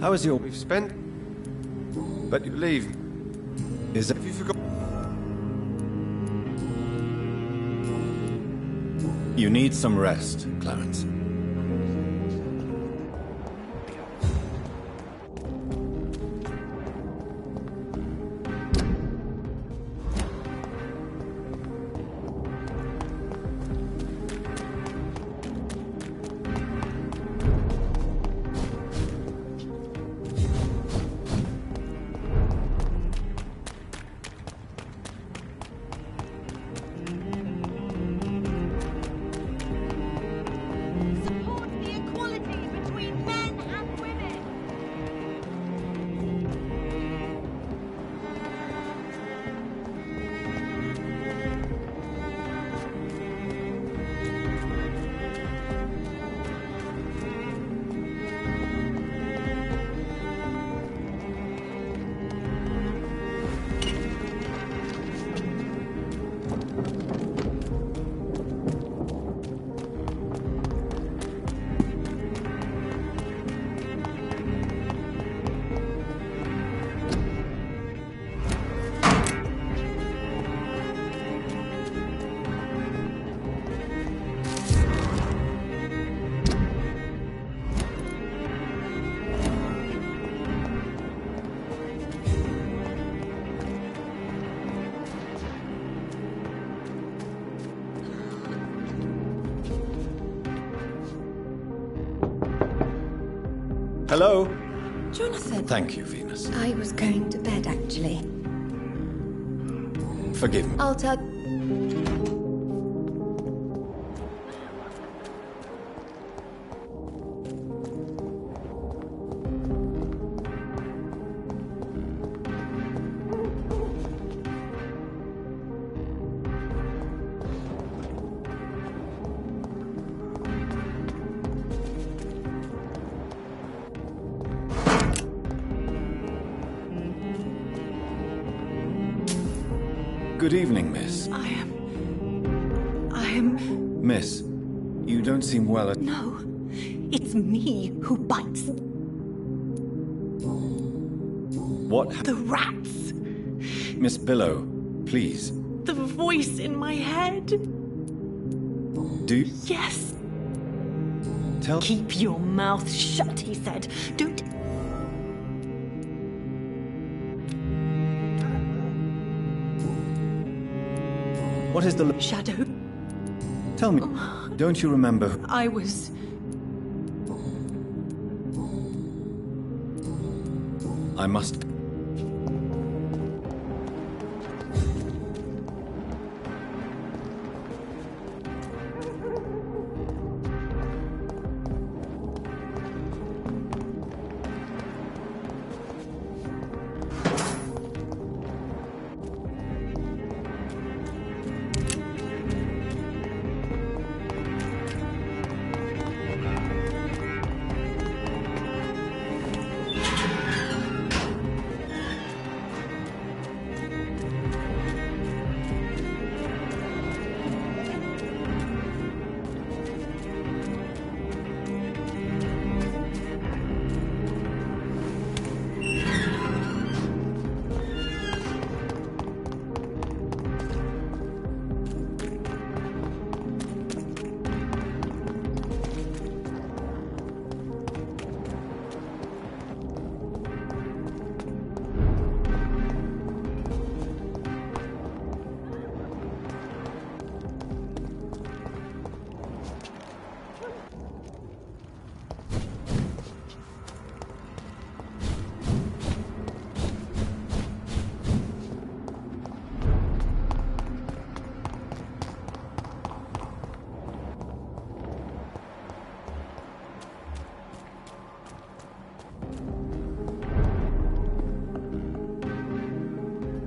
How is your... We've spent... But you leave. Is it... Have you forgotten? You need some rest, Clarence. Hello? Jonathan. Thank you, Venus. I was going to bed, actually. Forgive me. I'll tell... Good evening, miss. I am... Miss, you don't seem well at... No, it's me who bites. What? The rats. Miss Billow, please. The voice in my head. Do you... Yes. Tell... Keep your mouth shut, he said. Don't... What is the... Shadow. Tell me, don't you remember... I was... I must...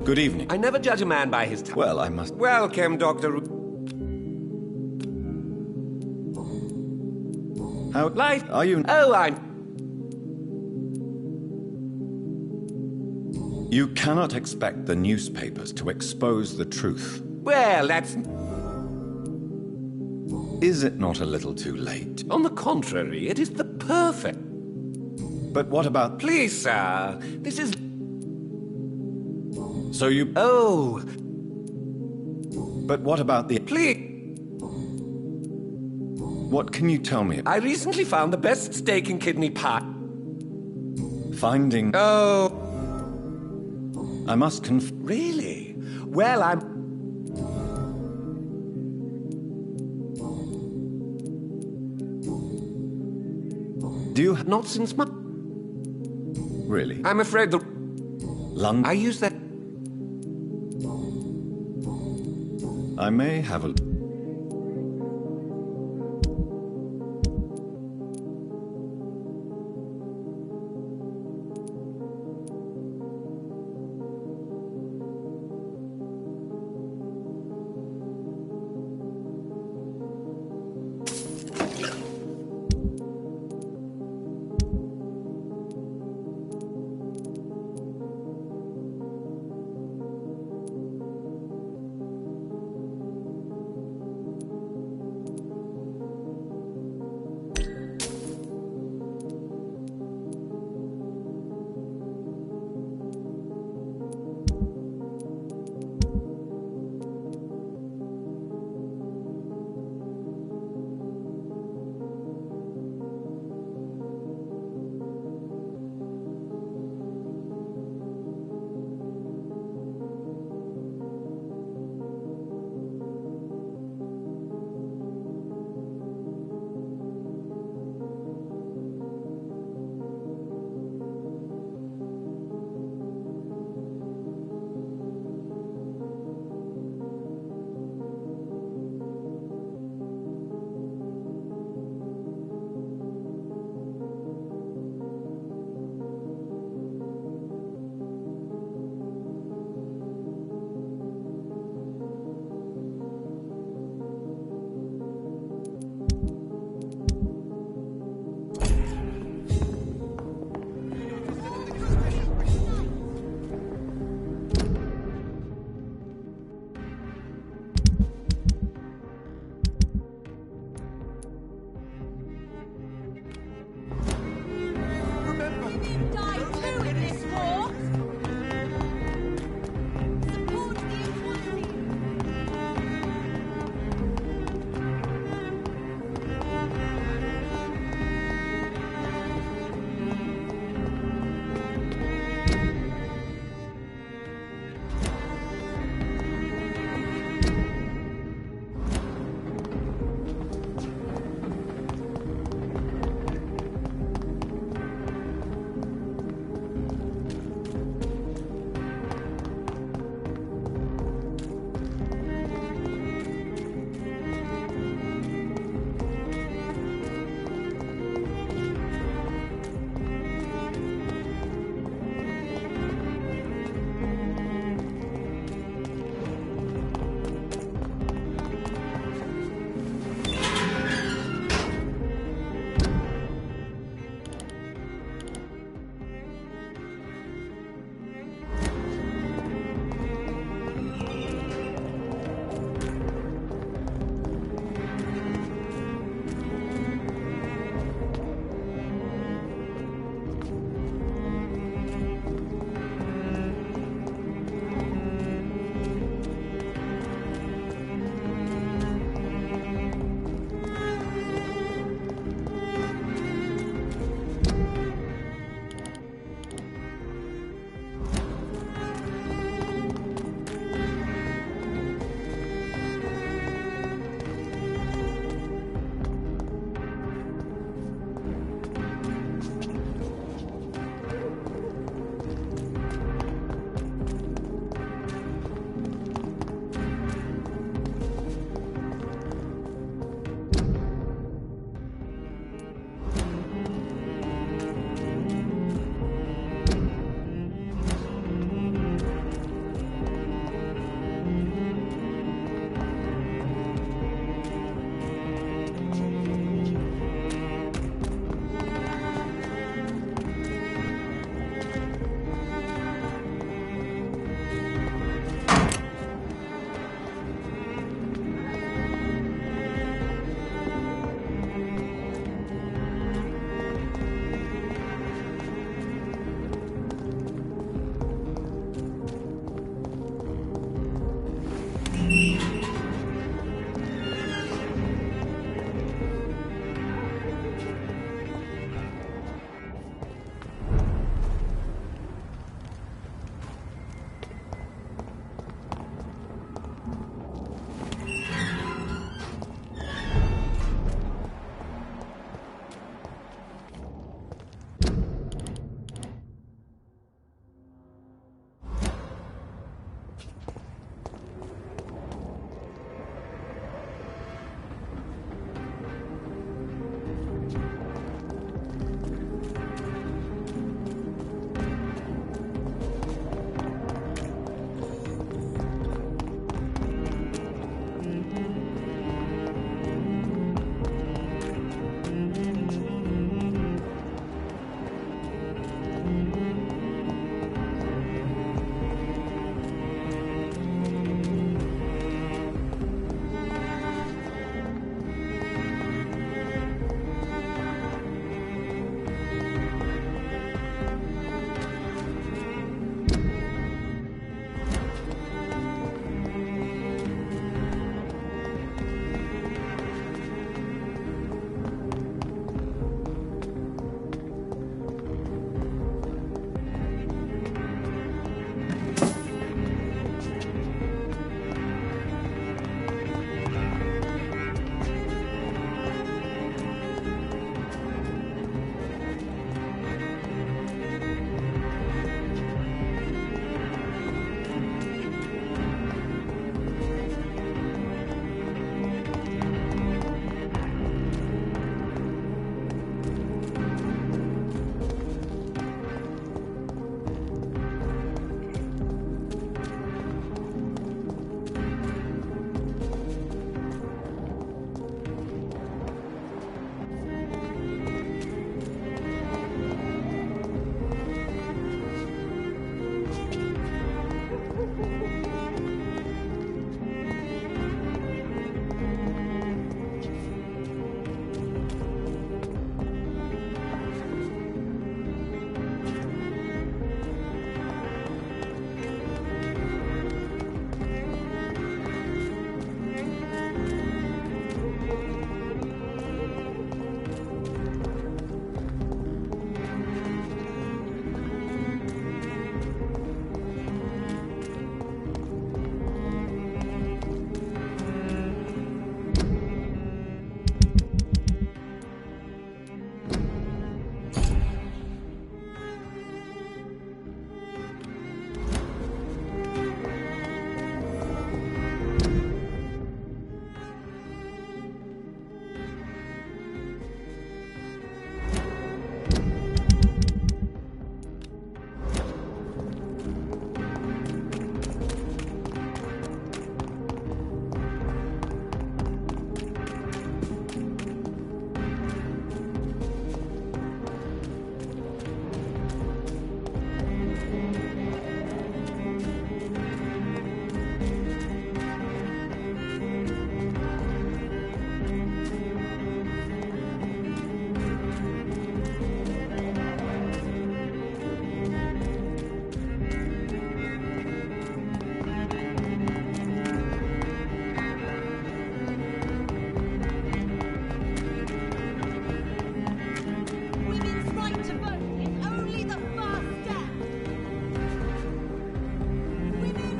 Good evening. I never judge a man by his time. Well, I must... Welcome, Dr. How... Life... Are you... Oh, I'm... You cannot expect the newspapers to expose the truth. Well, that's... Is it not a little too late? On the contrary, it is the perfect... But what about... Please, sir. This is... So you... Oh, But what about the... please. What can you tell me? I recently found the best steak and kidney pie. Finding... Oh, I must really? Well, I'm... Do you... Not since my... Really? I'm afraid the... Lung... I use that... I may have a...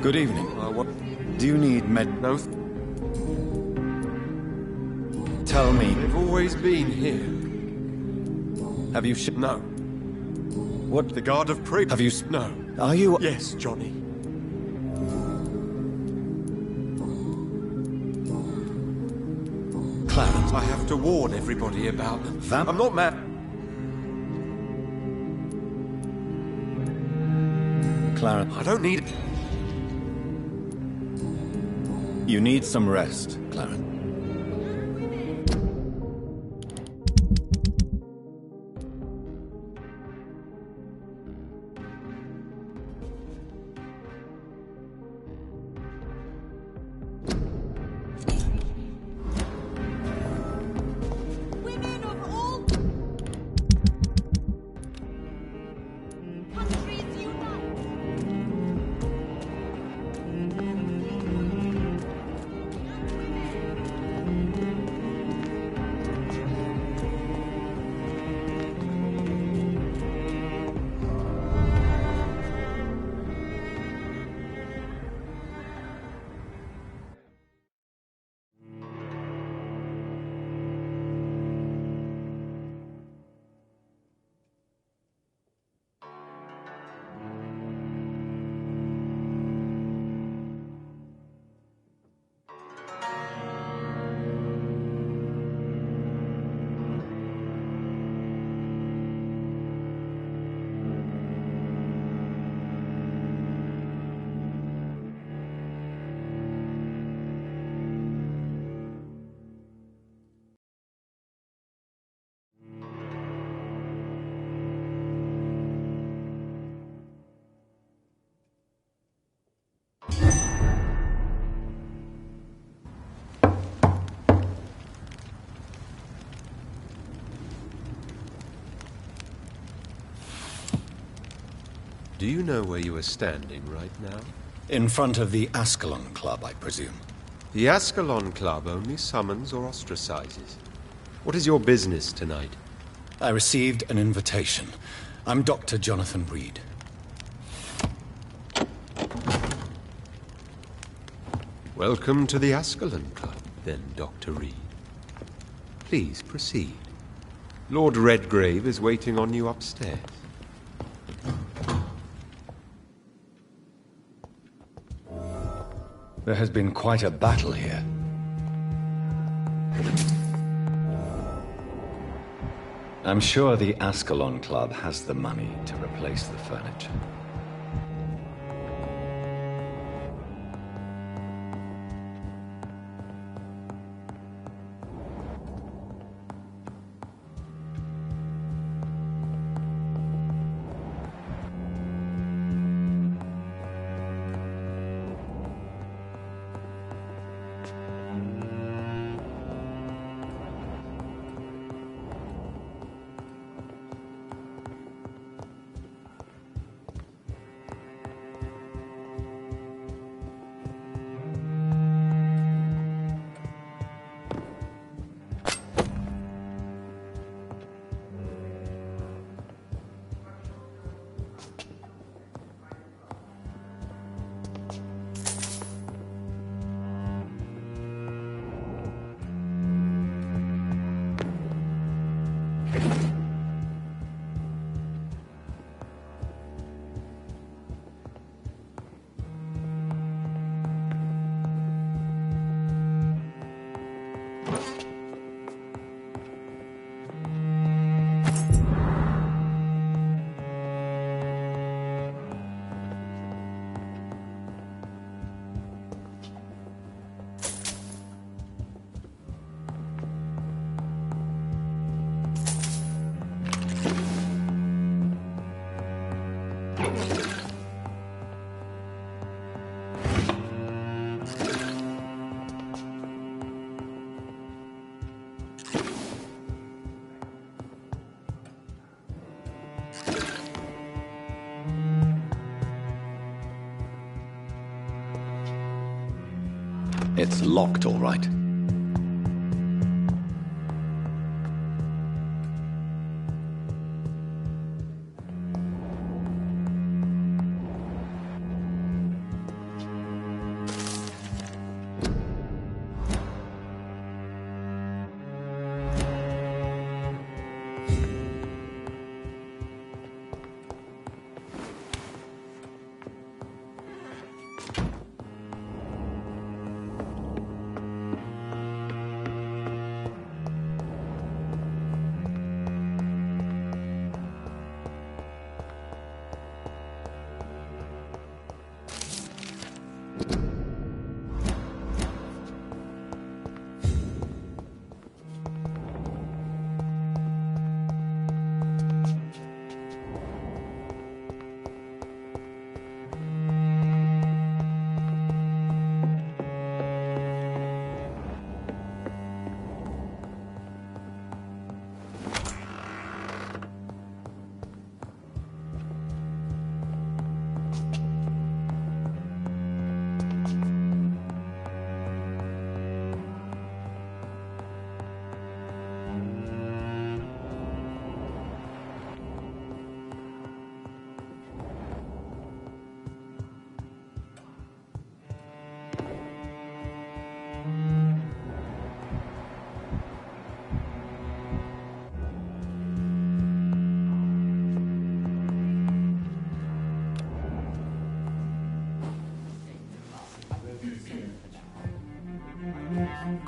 Good evening. What? Do you need med... No. Tell me, They've always been here. have you... No. What... The Guard of Pre... Have you... No. Are you... Yes, Johnny. Clarence? I have to warn everybody about them. Vamp... I'm not mad. Clarence, I don't need... you need some rest, Clarence. Women of all countries unite! Do you know where you are standing right now? In front of the Ascalon Club, I presume. The Ascalon Club only summons or ostracizes. What is your business tonight? I received an invitation. I'm Dr. Jonathan Reed. Welcome to the Ascalon Club, then, Dr. Reed. Please proceed. Lord Redgrave is waiting on you upstairs. There has been quite a battle here. I'm sure the Ascalon Club has the money to replace the furniture. It's locked, all right.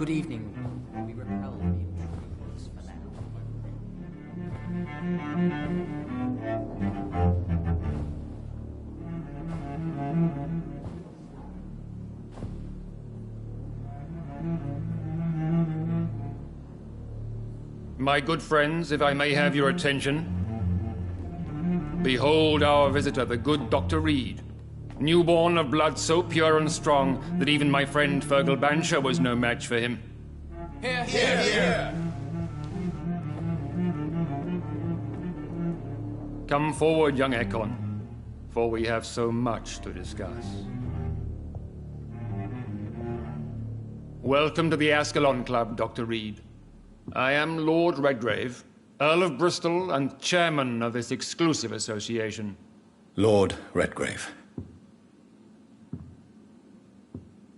Good evening. We repel the intruders for now. My good friends, if I may have your attention. Behold our visitor, the good Dr. Reed. Newborn of blood so pure and strong that even my friend Fergal Bansher was no match for him. Here, here, here. Come forward, young Ekon, for we have so much to discuss. Welcome to the Ascalon Club, Dr. Reed. I am Lord Redgrave, Earl of Bristol and chairman of this exclusive association. Lord Redgrave.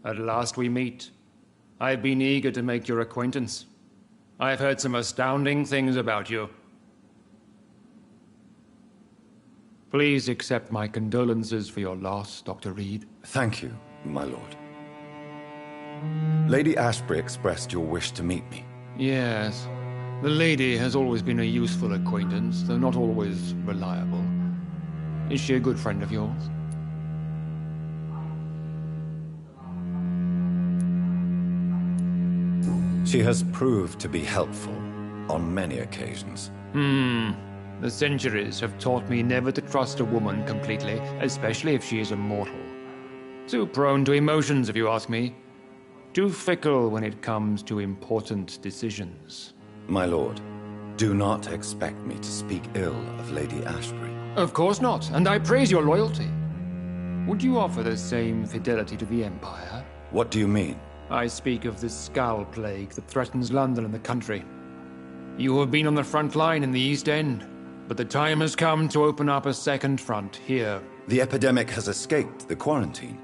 At last we meet. I've been eager to make your acquaintance. I've heard some astounding things about you. Please accept my condolences for your loss, Dr. Reed. Thank you, my lord. Lady Ashbury expressed your wish to meet me. Yes. The lady has always been a useful acquaintance, though not always reliable. Is she a good friend of yours? She has proved to be helpful on many occasions. The centuries have taught me never to trust a woman completely, especially if she is a mortal. Too prone to emotions, if you ask me. Too fickle when it comes to important decisions. My lord, do not expect me to speak ill of Lady Ashbury. Of course not, and I praise your loyalty. Would you offer the same fidelity to the Empire? What do you mean? I speak of the Skull Plague that threatens London and the country. You have been on the front line in the East End, but the time has come to open up a second front here. The epidemic has escaped the quarantine.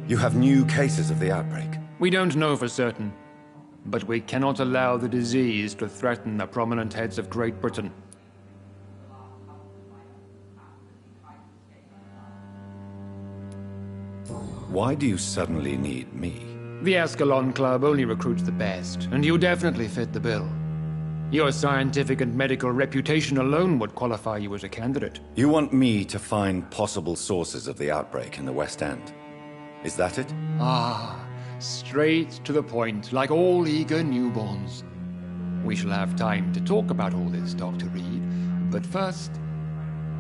You have new cases of the outbreak. We don't know for certain, but we cannot allow the disease to threaten the prominent heads of Great Britain. Why do you suddenly need me? The Ascalon Club only recruits the best, and you definitely fit the bill. Your scientific and medical reputation alone would qualify you as a candidate. You want me to find possible sources of the outbreak in the West End. Is that it? Straight to the point, like all eager newborns. We shall have time to talk about all this, Dr. Reed, but first,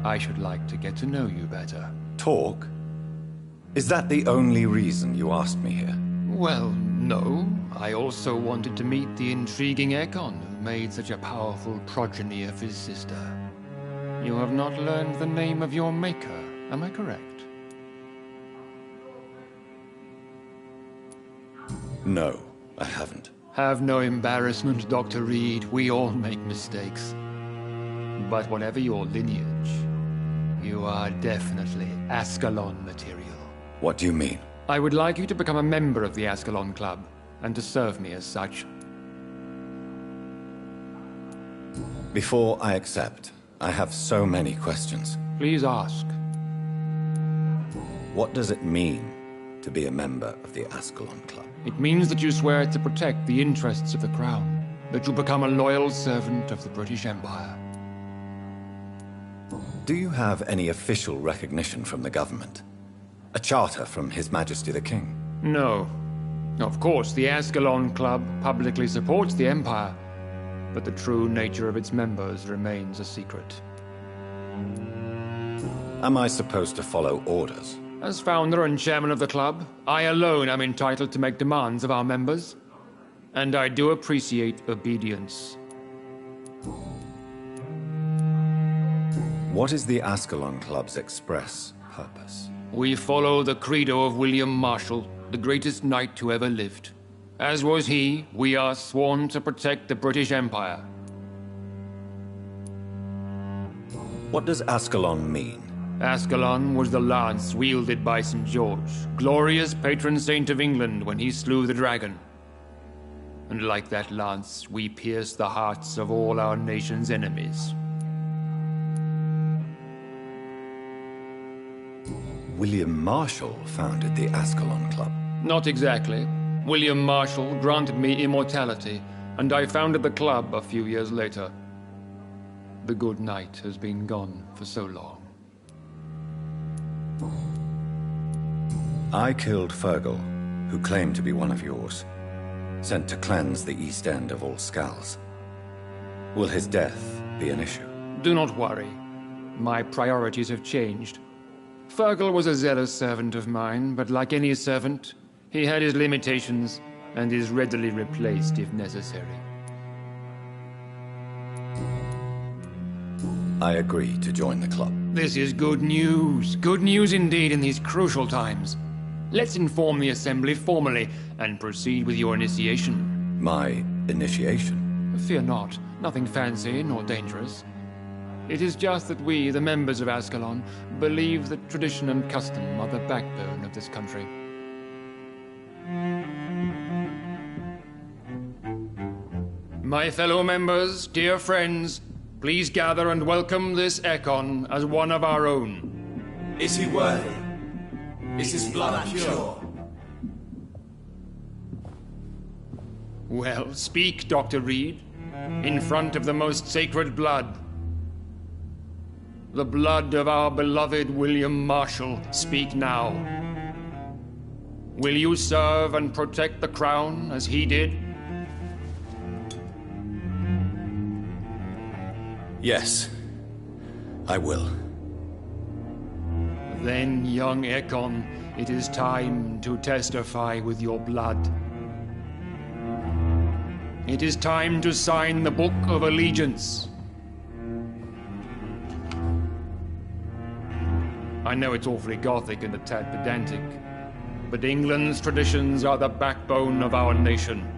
I should like to get to know you better. Talk? Is that the only reason you asked me here? Well, no. I also wanted to meet the intriguing Ekon, who made such a powerful progeny of his sister. You have not learned the name of your maker, am I correct? No, I haven't. Have no embarrassment, Dr. Reed. We all make mistakes. But whatever your lineage, you are definitely Ascalon material. What do you mean? I would like you to become a member of the Ascalon Club, and to serve me as such. Before I accept, I have so many questions. Please ask. What does it mean to be a member of the Ascalon Club? It means that you swear to protect the interests of the Crown, that you become a loyal servant of the British Empire. Do you have any official recognition from the government? A charter from His Majesty the King? No. Of course, the Ascalon Club publicly supports the Empire, but the true nature of its members remains a secret. Am I supposed to follow orders? As founder and chairman of the club, I alone am entitled to make demands of our members, and I do appreciate obedience. What is the Ascalon Club's express purpose? We follow the credo of William Marshall, the greatest knight who ever lived. As was he, we are sworn to protect the British Empire. What does Ascalon mean? Ascalon was the lance wielded by St. George, glorious patron saint of England when he slew the dragon. And like that lance, we pierce the hearts of all our nation's enemies. William Marshall founded the Ascalon Club. Not exactly. William Marshall granted me immortality, and I founded the club a few years later. The good knight has been gone for so long. I killed Fergal, who claimed to be one of yours, sent to cleanse the East End of all Skulls. Will his death be an issue? Do not worry. My priorities have changed. Fergal was a zealous servant of mine, but like any servant, he had his limitations and is readily replaced if necessary. I agree to join the club. This is good news. Good news indeed in these crucial times. Let's inform the Assembly formally and proceed with your initiation. My initiation? Fear not. Nothing fancy nor dangerous. It is just that we, the members of Ascalon, believe that tradition and custom are the backbone of this country. My fellow members, dear friends, please gather and welcome this Ekon as one of our own. Is he worthy? Is his blood pure? Well, speak, Dr. Reed, in front of the most sacred blood. The blood of our beloved William Marshall, speak now. Will you serve and protect the crown as he did? Yes, I will. Then, young Ekon, it is time to testify with your blood. It is time to sign the Book of Allegiance. I know it's awfully gothic and a tad pedantic, but England's traditions are the backbone of our nation.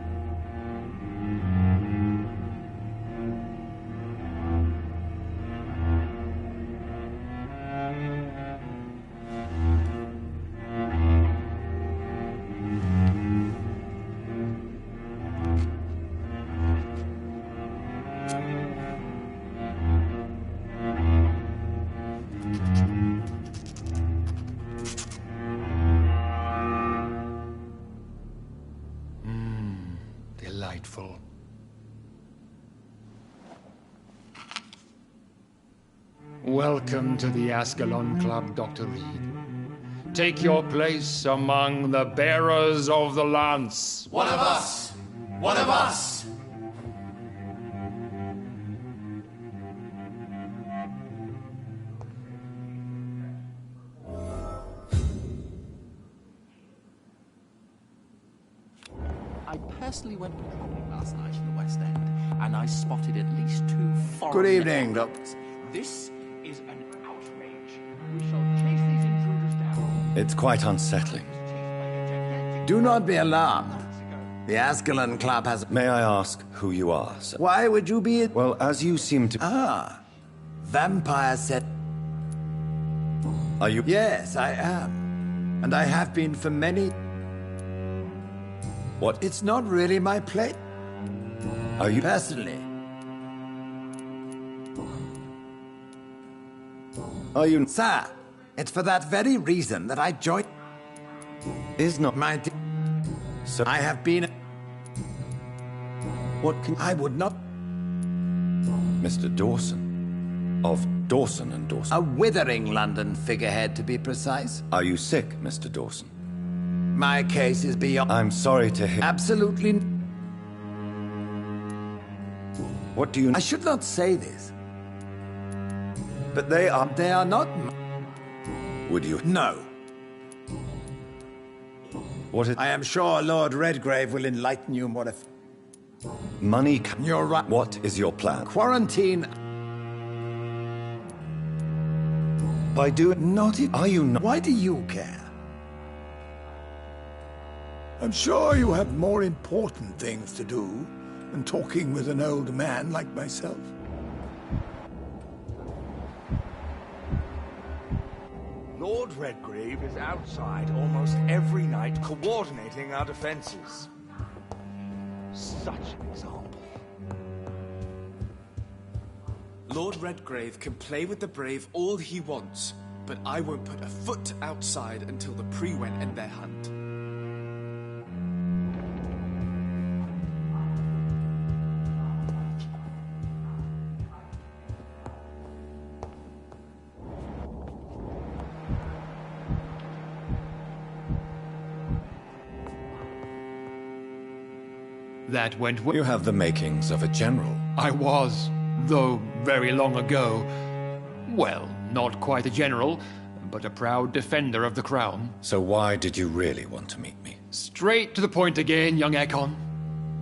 Delightful. Welcome to the Ascalon Club, Dr. Reed. Take your place among the bearers of the lance. One of us! One of us! I personally went patrolling last night in the West End, and I spotted at least 2 foreign... Good evening, Doctor. This is an outrage. We shall chase these intruders down. It's quite unsettling. Do not be alarmed. The Ascalon Club has... May I ask who you are, sir? Why would you be... Well, as you seem to... Ah, vampire set... Are you... Yes, I am. And I have been for many... What? It's not really my place, Are you... personally. Are you... Sir, it's for that very reason that I joined Is not... my... Sir... I have been... What can... I would not... Mr. Dawson. Of Dawson and Dawson. A withering London figurehead, to be precise. Are you sick, Mr. Dawson? My case is beyond... I'm sorry to hear... Absolutely... What do you... I should not say this. But they are... They are not... Would you... No. What is... I am sure Lord Redgrave will enlighten you more if... Money... You're right. What is your plan? Quarantine... By doing... Not it. Are you not... Why do you care? I'm sure you have more important things to do than talking with an old man like myself. Lord Redgrave is outside almost every night coordinating our defenses. Such an example. Lord Redgrave can play with the brave all he wants, but I won't put a foot outside until the Pre-Wen end their hunt. That went well. You have the makings of a general. I was, though very long ago. Well, not quite a general, but a proud defender of the crown. So why did you really want to meet me? Straight to the point again, young Ekon.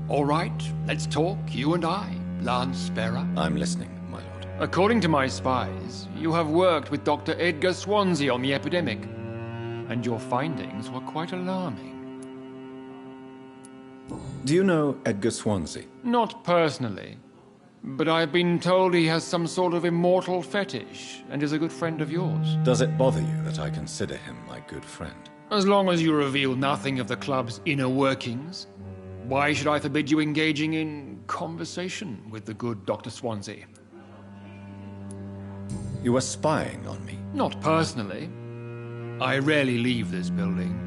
All right, let's talk, you and I, Lance Sparrow. I'm listening, my lord. According to my spies, you have worked with Dr. Edgar Swansea on the epidemic, and your findings were quite alarming. Do you know Edgar Swansea? Not personally, but I've been told he has some sort of immortal fetish and is a good friend of yours. Does it bother you that I consider him my good friend? As long as you reveal nothing of the club's inner workings, why should I forbid you engaging in conversation with the good Dr. Swansea? You are spying on me? Not personally. I rarely leave this building.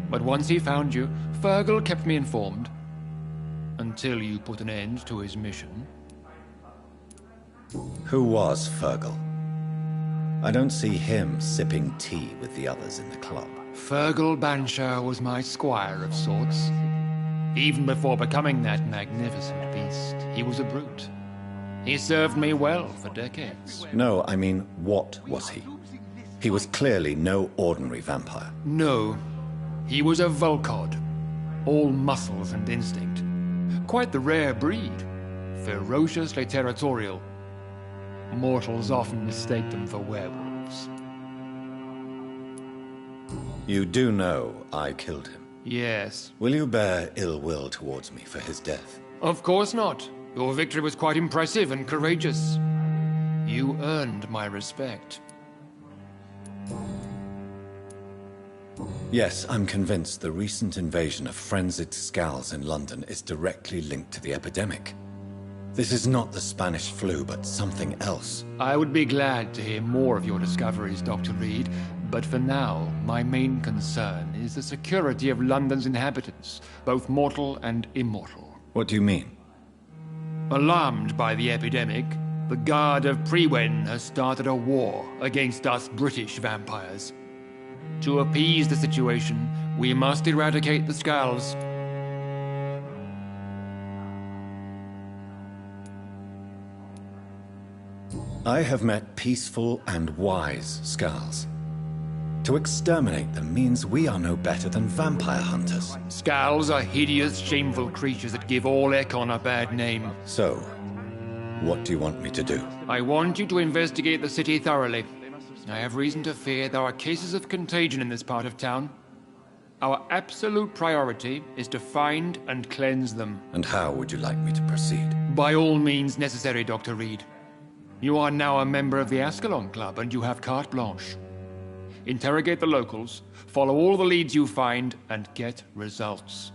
But once he found you, Fergal kept me informed. Until you put an end to his mission. Who was Fergal? I don't see him sipping tea with the others in the club. Fergal Banshire was my squire of sorts. Even before becoming that magnificent beast, he was a brute. He served me well for decades. No, I mean, what was he? He was clearly no ordinary vampire. No. He was a Volcod, all muscles and instinct. Quite the rare breed, ferociously territorial. Mortals often mistake them for werewolves. You do know I killed him. Yes. Will you bear ill will towards me for his death? Of course not. Your victory was quite impressive and courageous. You earned my respect. Yes, I'm convinced the recent invasion of frenzied Scows in London is directly linked to the epidemic. This is not the Spanish flu, but something else. I would be glad to hear more of your discoveries, Dr. Reed, but for now, my main concern is the security of London's inhabitants, both mortal and immortal. What do you mean? Alarmed by the epidemic, the Guard of Prewen has started a war against us British vampires. To appease the situation, we must eradicate the Skulls. I have met peaceful and wise Skulls. To exterminate them means we are no better than vampire hunters. Skulls are hideous, shameful creatures that give all Ekon a bad name. So, what do you want me to do? I want you to investigate the city thoroughly. I have reason to fear there are cases of contagion in this part of town. Our absolute priority is to find and cleanse them. And how would you like me to proceed? By all means necessary, Dr. Reed. You are now a member of the Ascalon Club, and you have carte blanche. Interrogate the locals, follow all the leads you find, and get results.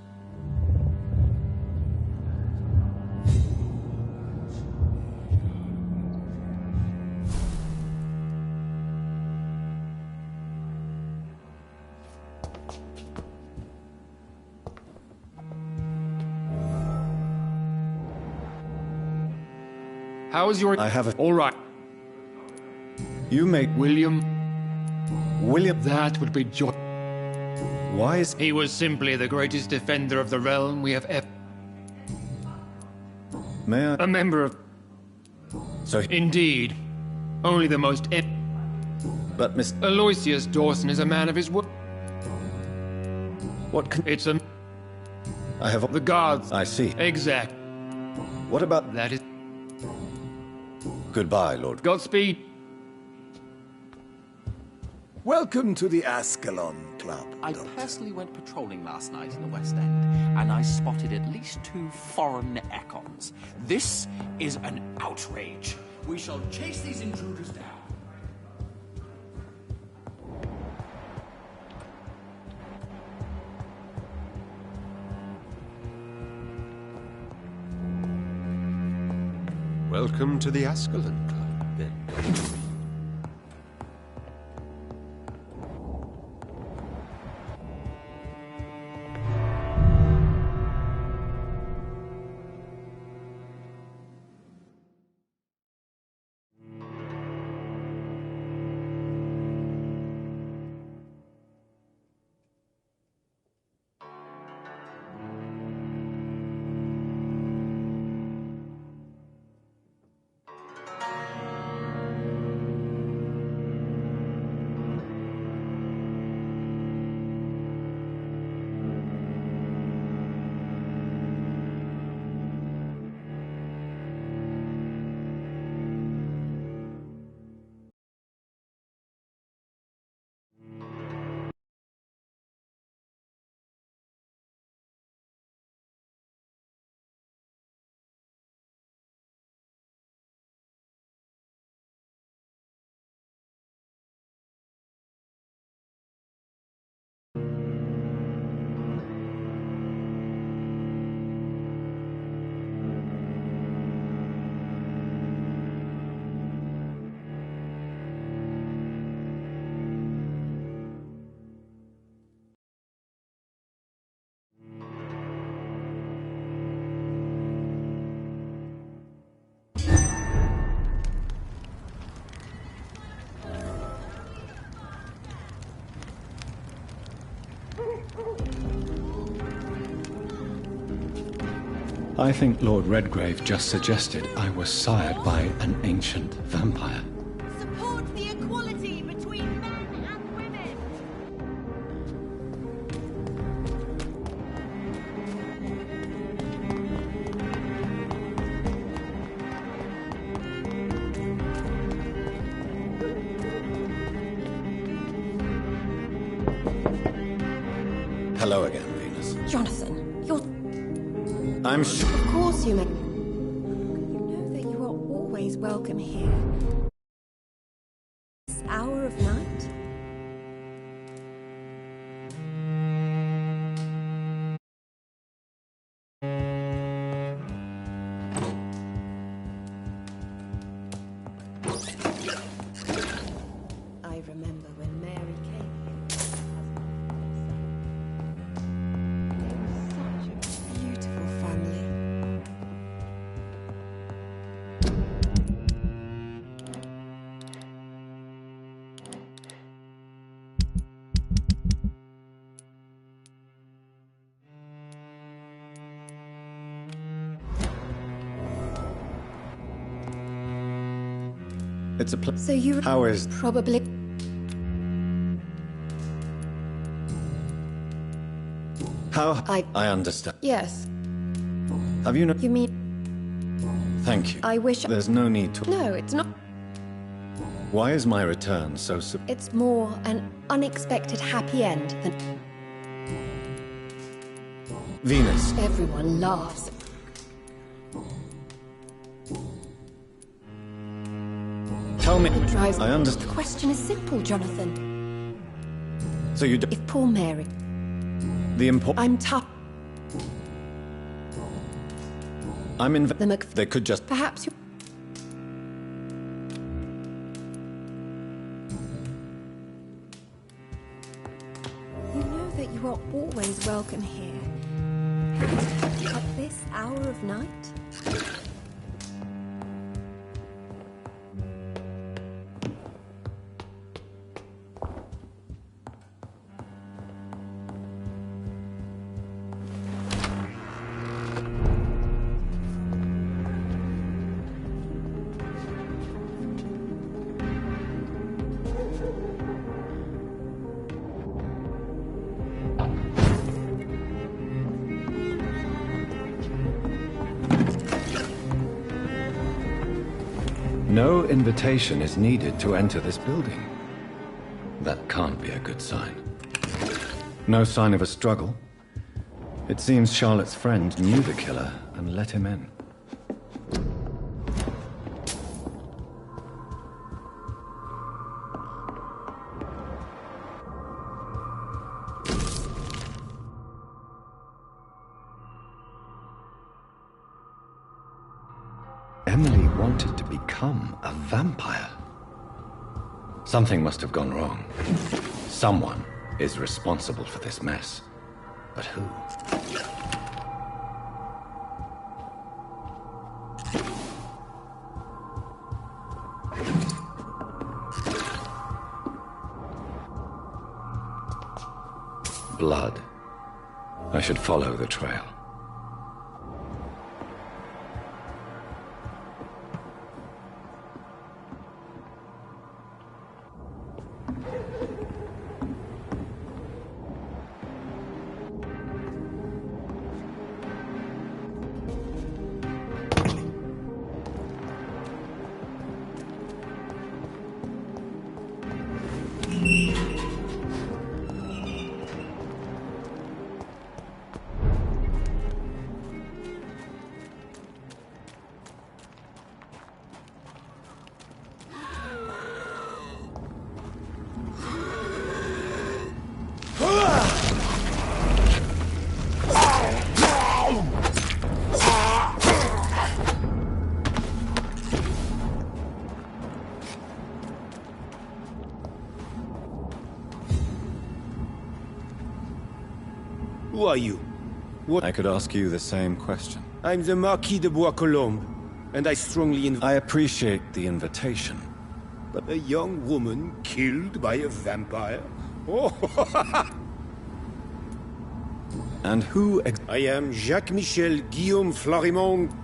How's your... I have a... All right. You made... William... That would be joy... Why is... He was simply the greatest defender of the realm we have ever... May I... A member of... So... Indeed. Only the most... But Miss... Aloysius Dawson is a man of his word. What can... It's a... I have... The guards... I see. Exact. What about... That is... Goodbye, Lord. Godspeed. Welcome to the Ascalon Club, I Doctor. personally went patrolling last night in the West End, and I spotted at least 2 foreign Ekons. This is an outrage. We shall chase these intruders down. Welcome to the Ascalon Club, then, Dr. Reed. I think Lord Redgrave just suggested I was sired by an ancient vampire. Support the equality between men and women. Hello again, Venus. Jonathan, you're... I'm sure... Of course you may... You know that you are always welcome here. This hour of night? I remember when Mary came here. They were such a beautiful family. It's a So you How is... probably... How... I understand. Yes. Have you... You mean... Thank you. I wish... There's no need to... No, it's not. Why is my return so... It's more an unexpected happy end than... Venus. Everyone laughs. Tell me... It drives... I The understand. question is simple, Jonathan. So you... If poor Mary... The import... I'm tough. I'm in... The They could just... Perhaps you... You know that you are always welcome here. At this hour of night? No invitation is needed to enter this building. That can't be a good sign. No sign of a struggle. It seems Charlotte's friend knew the killer and let him in. Emily wanted to become a vampire. Something must have gone wrong. Someone is responsible for this mess. But who? Blood. I should follow the trail. Who are you? What? I could ask you the same question. I'm the Marquis de Bois-Colombes, and I strongly invite... I appreciate the invitation, but... A young woman killed by a vampire? Oh! And who I am Jacques-Michel Guillaume Florimond.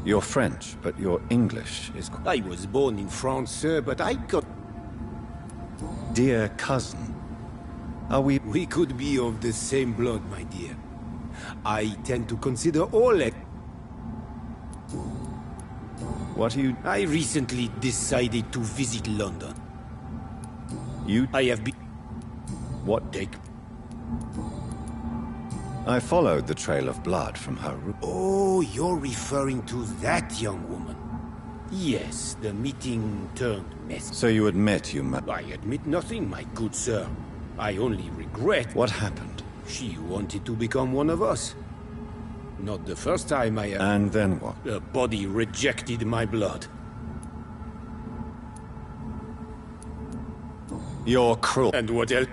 You're French, but your English is... I was born in France, sir, but I got... Dear cousin, are we... We could be of the same blood, my dear. I tend to consider all it... What are you... I recently decided to visit London. You... I have been... What take... I followed the trail of blood from her room. Oh, you're referring to that young woman. Yes, the meeting turned mess. So you admit you... I admit nothing, my good sir. I only regret... What happened? She wanted to become one of us. Not the first time I... And then what? Her body rejected my blood. You're cruel. And what else?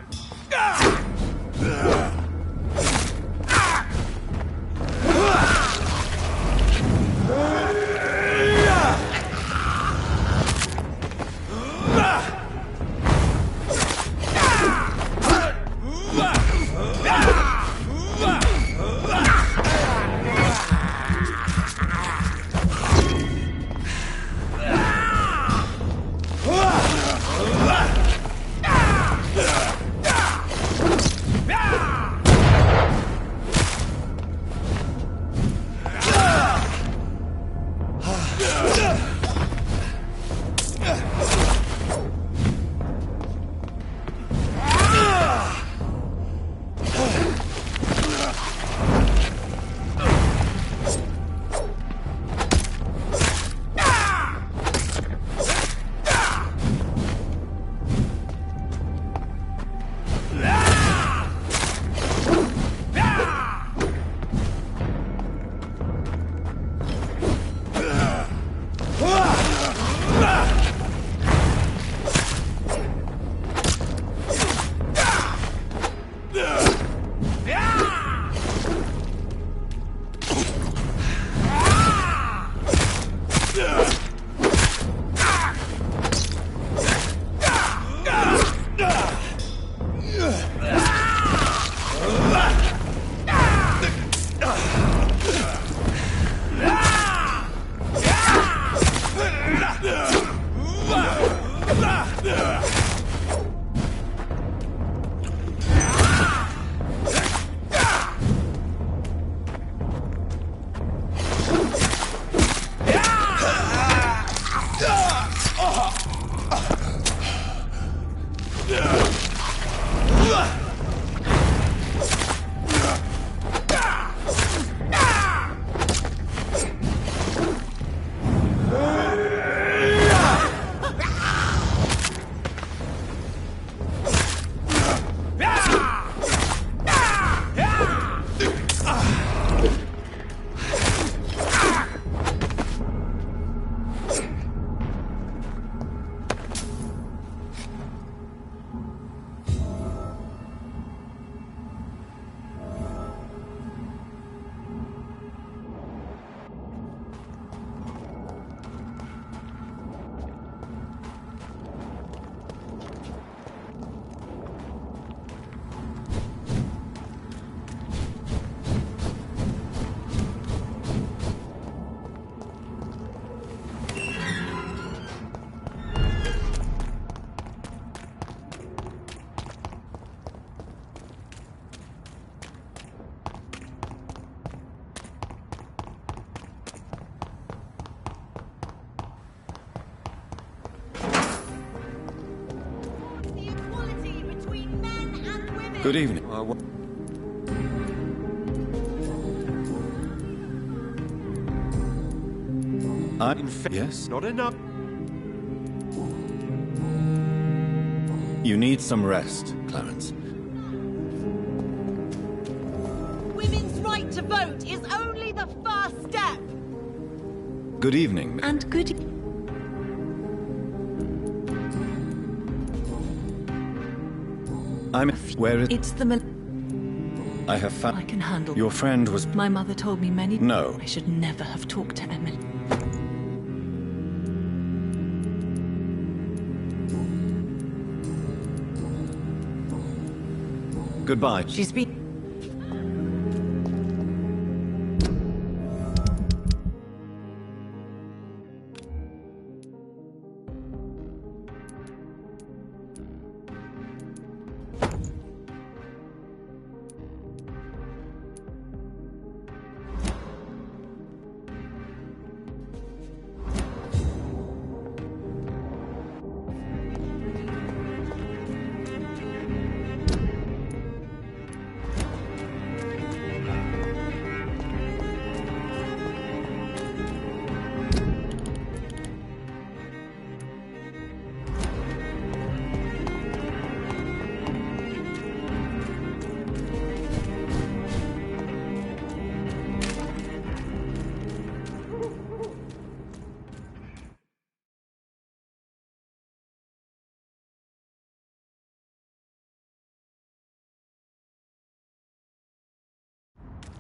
Good evening. Yes? Not enough. You need some rest, Clarence. Women's right to vote is only the first step. Good evening. And good... Where is... It's the... I have found... I can handle... Your friend was... My mother told me many... No. I should never have talked to Emily. Goodbye. She's been...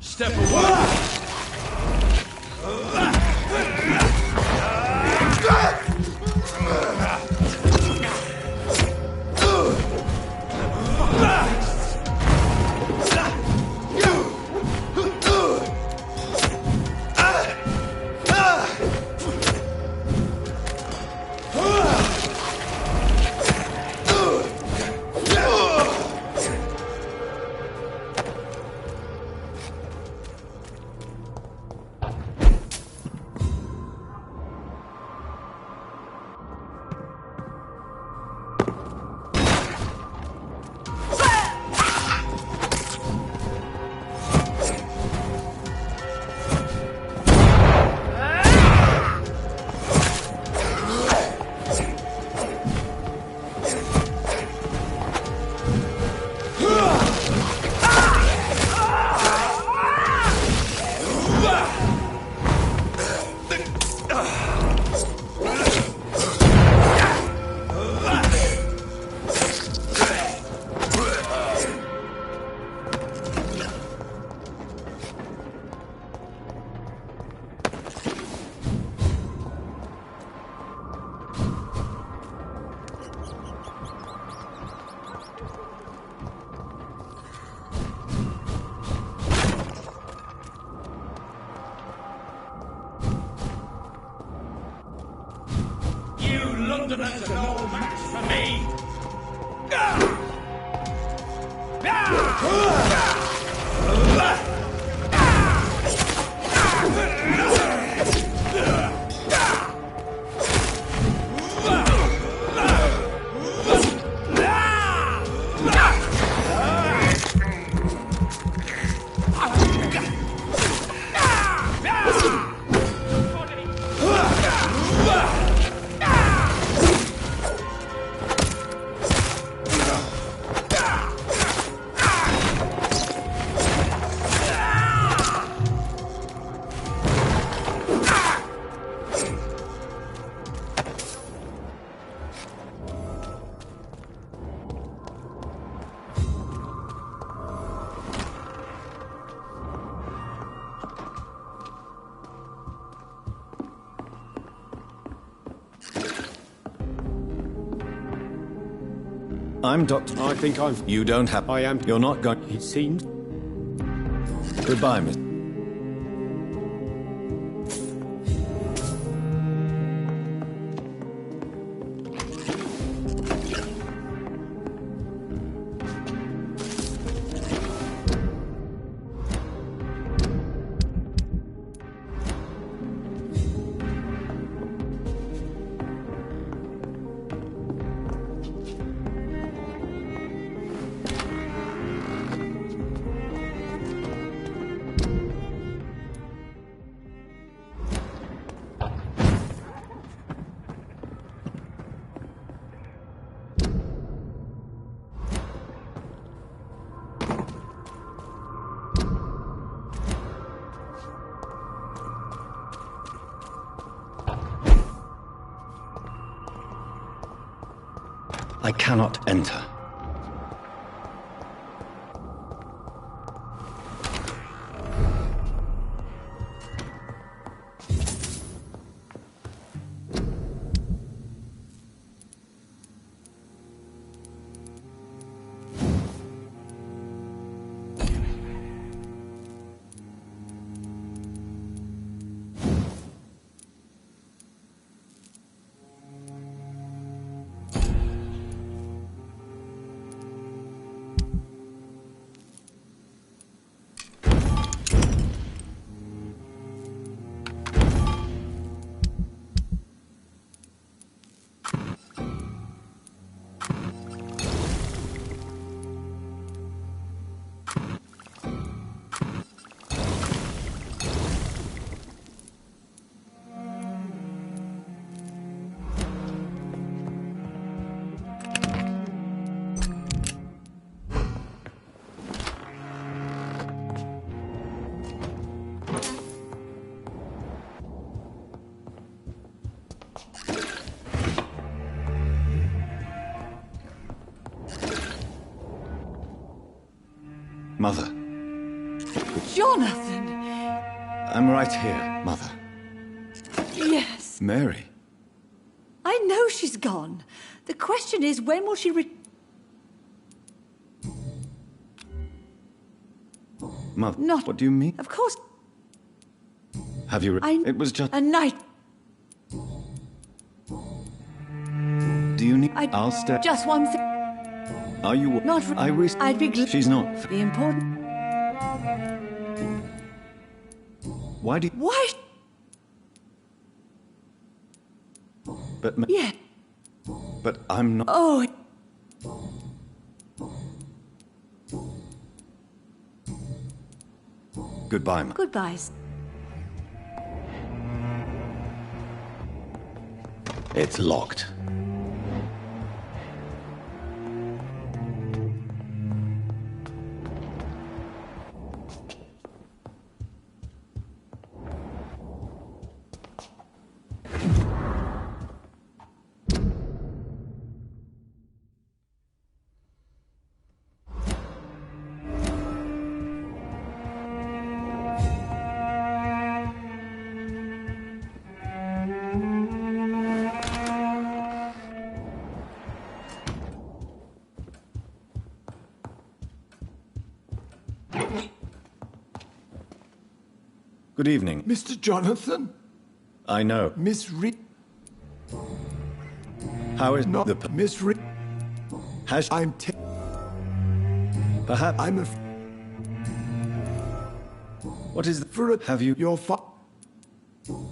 Step away! Londoners are no match for me! I'm Doctor... I think I'm... You don't have... I am... You're not going... It seems... Goodbye, Miss... I cannot enter. Mother. Jonathan! I'm right here, Mother. Yes. Mary. I know she's gone. The question is, when will she Mother, Not- what do you mean? Of course. Have you... It was just... A night. Do you need... I'll stay... Just one thing. Are you... Not... I'd be glad... She's not... The important... Why do you... Why? But... Yeah. But I'm not... Oh... Goodbye, Ma. Goodbyes. It's locked. Good evening. Mr. Jonathan? I know. Miss Reed? How is Not the... Miss Reed? Has... I'm Perhaps... I'm a... What is the... For a... Have you... Your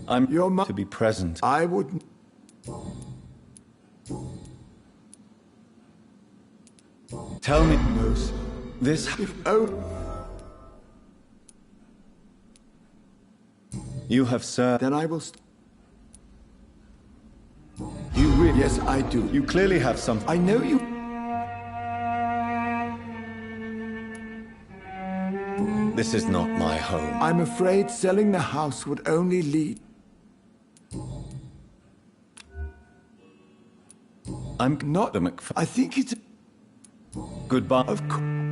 I'm... Your to be present. I wouldn't... Tell me... No, sir. This... Oh... You have served... Then I will... You really... Yes, I do. You clearly have some... I know you... This is not my home. I'm afraid selling the house would only lead... I'm not a I think it's... Goodbye. Of course...